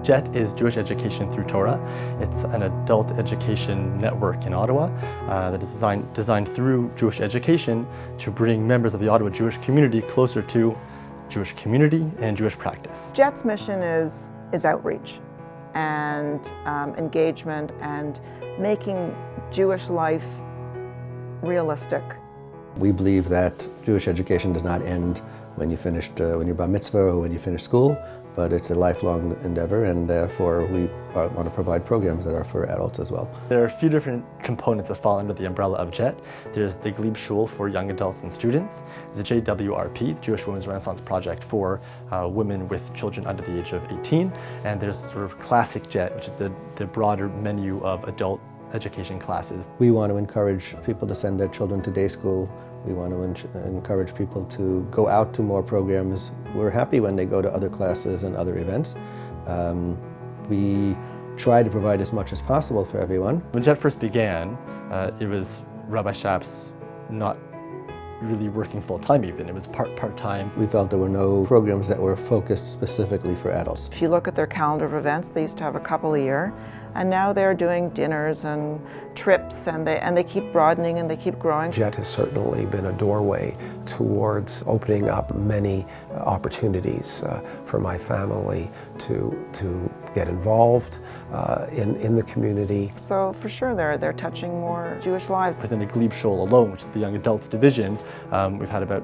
JET is Jewish Education Through Torah. It's an adult education network in Ottawa that is designed through Jewish education to bring members of the Ottawa Jewish community closer to Jewish community and Jewish practice. JET's mission is outreach and engagement and making Jewish life realistic. We believe that Jewish education does not end when you when you're bar mitzvah or when you finish school, but it's a lifelong endeavor, and therefore we want to provide programs that are for adults as well. There are a few different components that fall under the umbrella of JET. There's the Glebe Shul for young adults and students. There's the JWRP, the Jewish Women's Renaissance Project for women with children under the age of 18. And there's sort of classic JET, which is the broader menu of adult education classes. We want to encourage people to send their children to day school. We want to encourage people to go out to more programs. We're happy when they go to other classes and other events. We try to provide as much as possible for everyone. When JET first began, it was Rabbi Shap's not really working full-time even. It was part-time. We felt there were no programs that were focused specifically for adults. If you look at their calendar of events, they used to have a couple a year, and now they're doing dinners and trips, and they keep broadening and they keep growing. JET has certainly been a doorway towards opening up many opportunities for my family to get involved in the community. So for sure they're touching more Jewish lives. Within the Glebe Shul alone, which is the young adults division, we've had about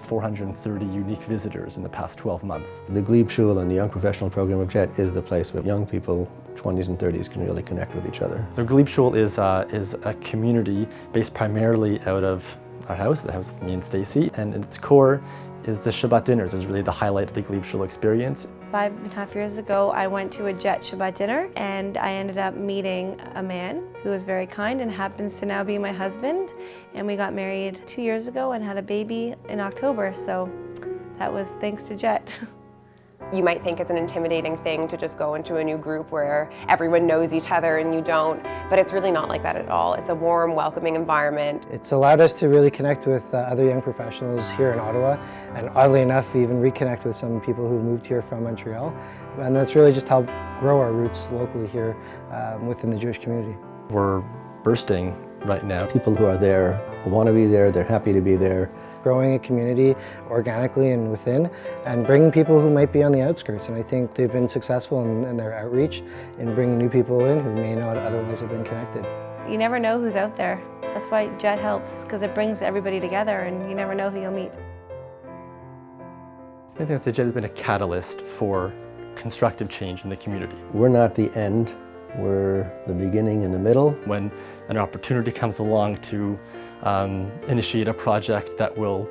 430 unique visitors in the past 12 months. The Glebe Shul and the Young Professional Program of JET is the place where young people, 20s and 30s, can really connect with each other. So Glebe Shul is a community based primarily out of our house, the house with me and Stacy, and its core is the Shabbat dinners is really the highlight of the Glebe Shul experience. 5.5 years ago, I went to a JET Shabbat dinner, and I ended up meeting a man who was very kind and happens to now be my husband. And we got married 2 years ago and had a baby in October, so that was thanks to JET. You might think it's an intimidating thing to just go into a new group where everyone knows each other and you don't, but it's really not like that at all. It's a warm, welcoming environment. It's allowed us to really connect with other young professionals here in Ottawa, and oddly enough, even reconnect with some people who moved here from Montreal. And that's really just helped grow our roots locally here within the Jewish community. We're bursting right now. People who are there want to be there, they're happy to be there. Growing a community organically and within, and bringing people who might be on the outskirts. And I think they've been successful in their outreach in bringing new people in who may not otherwise have been connected. You never know who's out there. That's why JET helps, because it brings everybody together and you never know who you'll meet. I think that JET has been a catalyst for constructive change in the community. We're not the end, we're the beginning and the middle. When an opportunity comes along to initiate a project that will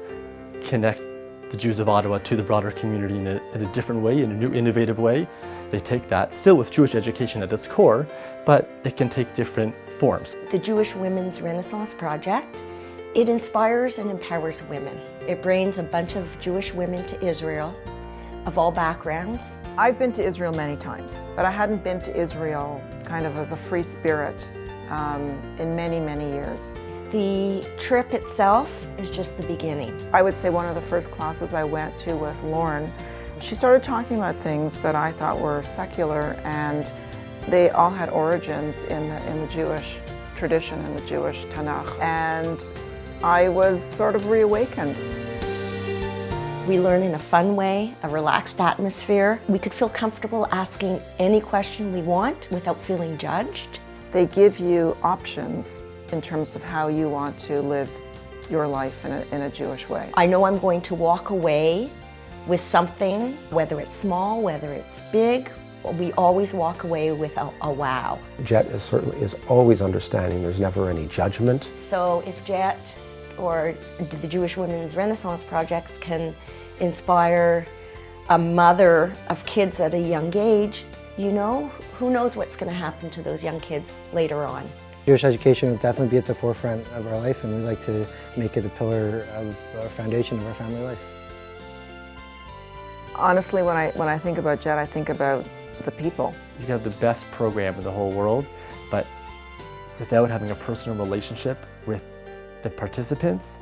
connect the Jews of Ottawa to the broader community in a different way, in a new innovative way, they take that, still with Jewish education at its core, but it can take different forms. The Jewish Women's Renaissance Project, it inspires and empowers women. It brings a bunch of Jewish women to Israel of all backgrounds. I've been to Israel many times, but I hadn't been to Israel kind of as a free spirit in many, many years. The trip itself is just the beginning. I would say one of the first classes I went to with Lauren, she started talking about things that I thought were secular, and they all had origins in the Jewish tradition and the Jewish Tanakh. And I was sort of reawakened. We learn in a fun way, a relaxed atmosphere. We could feel comfortable asking any question we want without feeling judged. They give you options in terms of how you want to live your life in a Jewish way. I know I'm going to walk away with something, whether it's small, whether it's big. We always walk away with a wow. JET is always understanding. There's never any judgment. So if JET or the Jewish Women's Renaissance Projects can inspire a mother of kids at a young age, you know, who knows what's going to happen to those young kids later on. Jewish education will definitely be at the forefront of our life, and we like to make it a pillar of our foundation of our family life. Honestly, when I think about JET, I think about the people. You have the best program in the whole world, but without having a personal relationship with the participants,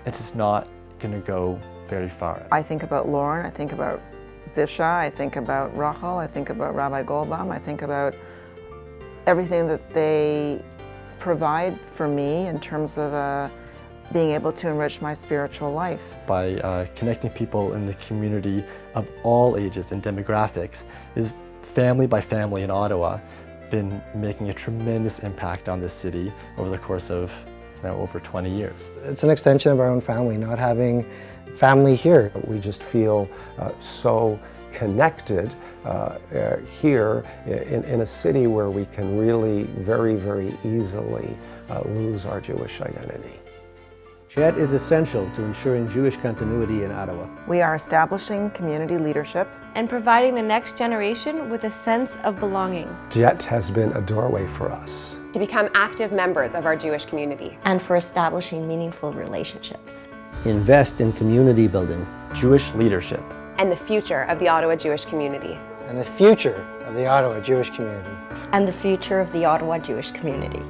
it's just not going to go very far. I think about Lauren, I think about Zisha, I think about Rachel, I think about Rabbi Goldbaum, I think about everything that they provide for me in terms of being able to enrich my spiritual life. By connecting people in the community of all ages and demographics, is family by family in Ottawa been making a tremendous impact on this city over the course of now over 20 years. It's an extension of our own family, not having family here. We just feel so connected here in a city where we can really very, very easily lose our Jewish identity. Jet is essential to ensuring Jewish continuity in Ottawa. We are establishing community leadership and providing the next generation with a sense of belonging. Jet has been a doorway for us to become active members of our Jewish community. And for establishing meaningful relationships. Invest in community building. Jewish leadership. And the future of the Ottawa Jewish community. And the future of the Ottawa Jewish community. And the future of the Ottawa Jewish community.